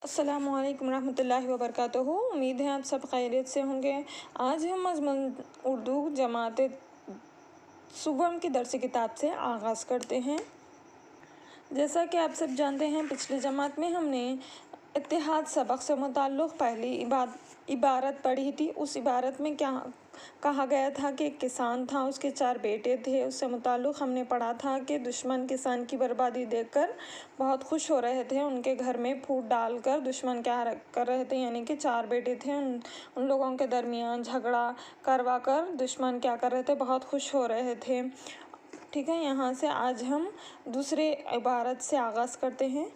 अस्सलामुअलैकुम रहमतुल्लाहि व बरकातुहू। उम्मीद है आप सब खैरियत से होंगे। आज हम मज़मून उर्दू जमात सुबह की दर्स किताब से आगाज़ करते हैं। जैसा कि आप सब जानते हैं, पिछली जमात में हमने इत्तेहाद सबक से मुताल्लिक़ पहली इबारत पढ़ी थी। उस इबारत में क्या कहा गया था कि एक किसान था, उसके 4 बेटे थे। उससे मुताल्लिक़ हमने पढ़ा था कि दुश्मन किसान की बर्बादी देखकर बहुत खुश हो रहे थे। उनके घर में फूट डालकर दुश्मन क्या कर रहे थे, यानी कि 4 बेटे थे, उन लोगों के दरमियान झगड़ा करवा कर दुश्मन क्या कर रहे थे, बहुत खुश हो रहे थे। ठीक है, यहाँ से आज हम दूसरे इबारत से आगाज़ करते हैं।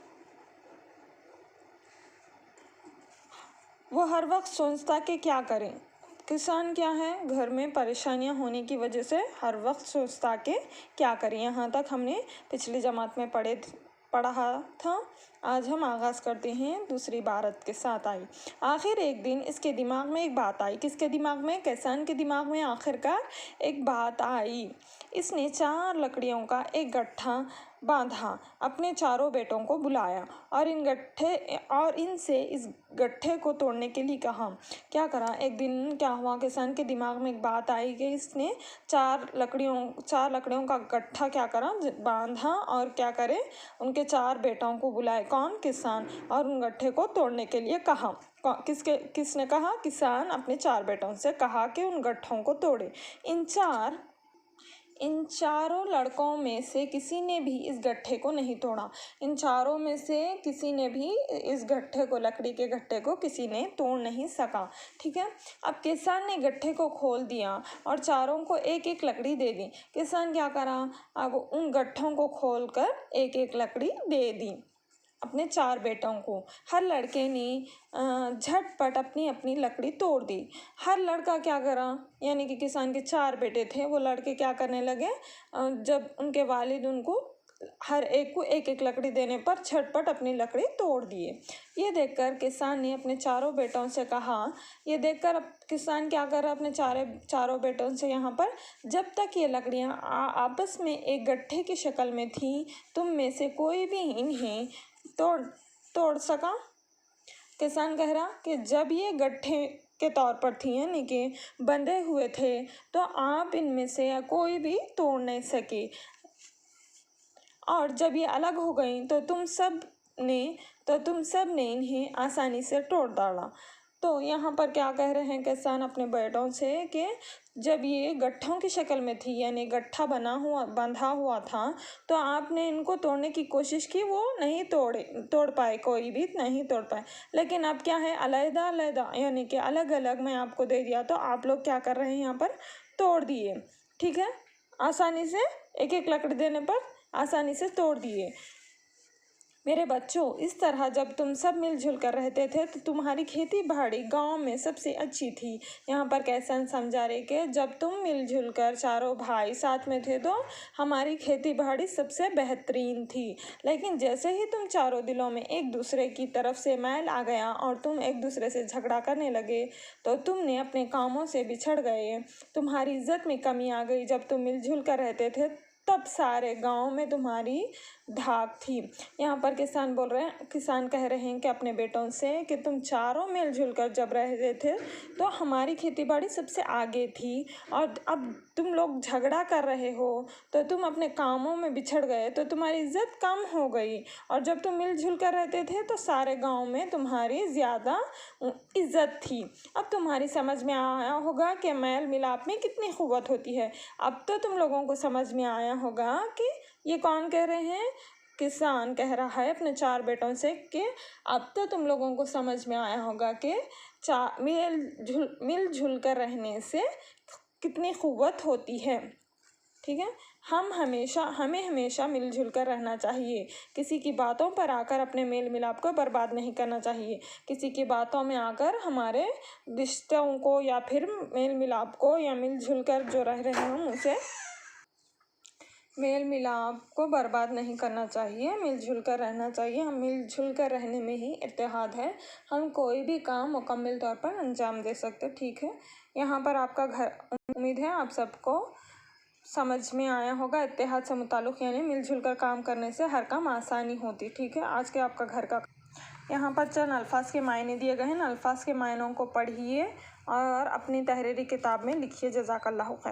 वो हर वक्त सोचता कि क्या करें। किसान क्या है, घर में परेशानियां होने की वजह से हर वक्त सोचता कि क्या करें। यहाँ तक हमने पिछली जमात में पढ़ा था। आज हम आगाज़ करते हैं दूसरी इबारत के साथ। आई आखिर एक दिन इसके दिमाग में एक बात आई। किसके दिमाग में? किसान के दिमाग में आखिरकार एक बात आई। इसने 4 लकड़ियों का एक गट्ठा बांधा, अपने चारों बेटों को बुलाया और इनसे इस गट्ठे को तोड़ने के लिए कहा। क्या करा? एक दिन क्या हुआ, किसान के दिमाग में एक बात आई कि इसने 4 लकड़ियों का गट्ठा क्या करा, बांधा और क्या करे, उनके 4 बेटों को बुलाए। कौन? किसान। और उन गट्ठे को तोड़ने के लिए कहा। किसने कहा? किसान अपने 4 बेटों से कहा कि उन गट्ठों को तोड़े। इन चारों लड़कों में से किसी ने भी इस गट्ठे को नहीं तोड़ा। इन चारों में से किसी ने भी इस गट्ठे को, लकड़ी के गट्ठे को किसी ने तोड़ नहीं सका। ठीक है, अब किसान ने गट्ठे को खोल दिया और चारों को एक एक लकड़ी दे दी। किसान क्या करा, अब उन गट्ठों को खोलकर एक एक लकड़ी दे दी अपने 4 बेटों को। हर लड़के ने झटपट अपनी अपनी लकड़ी तोड़ दी। हर लड़का क्या करा, यानी कि किसान के 4 बेटे थे, वो लड़के क्या करने लगे, जब उनके वालिद उनको हर एक को एक एक लकड़ी देने पर झटपट अपनी लकड़ी तोड़ दिए। ये देखकर किसान ने अपने चारों बेटों से कहा, ये देखकर अब किसान क्या कर रहा अपने चारों बेटों से यहाँ पर, जब तक ये लकड़ियाँ आपस में एक गट्ठे की शक्ल में थी, तुम में से कोई भी इन्हें तोड़ सका। किसान कह रहा कि जब ये गट्ठे के तौर पर थी, यानी कि बंधे हुए थे, तो आप इनमें से कोई भी तोड़ नहीं सके, और जब ये अलग हो गई तो तुम सब ने इन्हें आसानी से तोड़ डाला। तो यहाँ पर क्या कह रहे हैं किसान अपने बेटों से कि जब ये गट्ठों की शक्ल में थी, यानी गट्ठा बंधा हुआ था, तो आपने इनको तोड़ने की कोशिश की, वो नहीं तोड़ पाए, कोई भी नहीं तोड़ पाए। लेकिन अब क्या है, अलग-अलग, यानी कि अलग अलग मैं आपको दे दिया, तो आप लोग क्या कर रहे हैं, यहाँ पर तोड़ दिए। ठीक है, आसानी से एक एक लकड़ी देने पर आसानी से तोड़ दिए। मेरे बच्चों, इस तरह जब तुम सब मिलजुल कर रहते थे तो तुम्हारी खेती बाड़ी गांव में सबसे अच्छी थी। यहाँ पर किसान समझा रहे कि जब तुम मिलजुल कर चारों भाई साथ में थे तो हमारी खेती बाड़ी सबसे बेहतरीन थी। लेकिन जैसे ही तुम चारों दिलों में एक दूसरे की तरफ से मैल आ गया और तुम एक दूसरे से झगड़ा करने लगे, तो तुमने अपने कामों से बिछड़ गए, तुम्हारी इज्जत में कमी आ गई। जब तुम मिलजुल कर रहते थे तब सारे गांव में तुम्हारी धाक थी। यहाँ पर किसान कह रहे हैं कि अपने बेटों से कि तुम चारों मिलजुल कर जब रहते थे तो हमारी खेतीबाड़ी सबसे आगे थी, और अब तुम लोग झगड़ा कर रहे हो, तो तुम अपने कामों में बिछड़ गए, तो तुम्हारी इज्जत कम हो गई। और जब तुम मिलजुल कर रहते थे तो सारे गाँव में तुम्हारी ज़्यादा इज्जत थी। अब तुम्हारी समझ में आया होगा कि मेल मिलाप में कितनी क़ुव्वत होती है। अब तो तुम लोगों को समझ में आया होगा कि ये कौन कह रहे हैं, किसान कह रहा है अपने 4 बेटों से कि अब तो तुम लोगों को समझ में आया होगा कि मिलजुल कर रहने से कितनी क़ुव्वत होती है। ठीक है, हमें हमेशा मिलजुल कर रहना चाहिए। किसी की बातों पर आकर अपने मेल मिलाप को बर्बाद नहीं करना चाहिए। किसी की बातों में आकर हमारे रिश्तों को या फिर मेल मिलाप को या मिलजुल कर जो रह रहे हैं उसे मेल मिलाप को बर्बाद नहीं करना चाहिए, मिलजुल कर रहना चाहिए। हम मिलजुल कर रहने में ही इत्तेहाद है, हम कोई भी काम मुकम्मल तौर पर अंजाम दे सकते। ठीक है, यहाँ पर आपका उम्मीद है आप सबको समझ में आया होगा। इत्तेहाद से मुताल्लिक़ यानी मिलजुल कर काम करने से हर काम आसानी होती। ठीक है, आज के आपका घर का यहाँ पर चंद अल्फाज के मायने दिए गए हैं। अल्फाज के मायनों को पढ़िए और अपनी तहरीरी किताब में लिखिए। जज़ाकल्लाहु खैर।